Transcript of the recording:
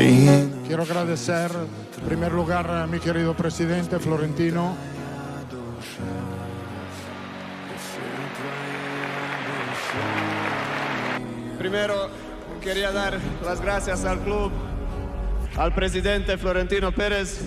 Quiero agradecer en primer lugar a mi querido presidente Florentino. Primero quería dar las gracias al club, al presidente Florentino Pérez